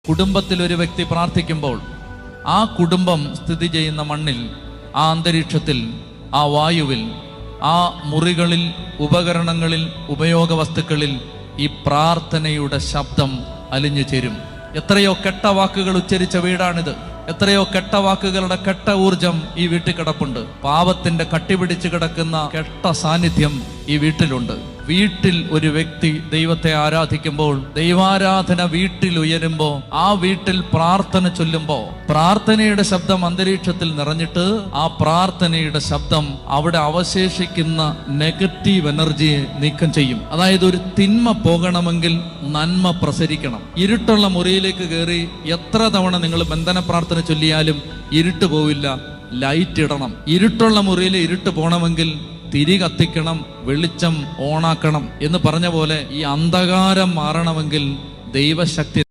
കുടുംബത്തിൽ ഒരു വ്യക്തി പ്രാർത്ഥിക്കുമ്പോൾ ആ കുടുംബം സ്ഥിതി ചെയ്യുന്ന മണ്ണിൽ, ആ അന്തരീക്ഷത്തിൽ, ആ വായുവിൽ, ആ മുറികളിൽ, ഉപകരണങ്ങളിൽ, ഉപയോഗ വസ്തുക്കളിൽ ഈ പ്രാർത്ഥനയുടെ ശബ്ദം അലിഞ്ഞു ചേരും. എത്രയോ കെട്ട വാക്കുകൾ ഉച്ചരിച്ച വീടാണിത്. എത്രയോ കെട്ട വാക്കുകളുടെ കെട്ട ഊർജം ഈ വീട്ടിൽ കിടപ്പുണ്ട്. പാപത്തിന്റെ കട്ടിപിടിച്ച് കിടക്കുന്ന കെട്ട സാന്നിധ്യം ഈ വീട്ടിലുണ്ട്. വീട്ടിൽ ഒരു വ്യക്തി ദൈവത്തെ ആരാധിക്കുമ്പോൾ, ദൈവാരാധന വീട്ടിൽ ഉയരുമ്പോൾ, ആ വീട്ടിൽ പ്രാർത്ഥന ചൊല്ലുമ്പോൾ, പ്രാർത്ഥനയുടെ ശബ്ദം അന്തരീക്ഷത്തിൽ നിറഞ്ഞിട്ട് ആ പ്രാർത്ഥനയുടെ ശബ്ദം അവിടെ അവശേഷിക്കുന്ന നെഗറ്റീവ് എനർജിയെ നീക്കം ചെയ്യും. അതായത് ഒരു തിന്മ പോകണമെങ്കിൽ നന്മ പ്രസരിക്കണം. ഇരുട്ടുള്ള മുറിയിലേക്ക് കയറി എത്ര തവണ നിങ്ങൾ ബന്ധന പ്രാർത്ഥന ചൊല്ലിയാലും ഇരുട്ട് പോവില്ല. ലൈറ്റ് ഇടണം. ഇരുട്ടുള്ള മുറിയിൽ ഇരുട്ട് പോകണമെങ്കിൽ തിരി കത്തിക്കണം, വെളിച്ചം ഓണാക്കണം എന്ന് പറഞ്ഞ പോലെ ഈ അന്ധകാരം മാറണമെങ്കിൽ ദൈവശക്തി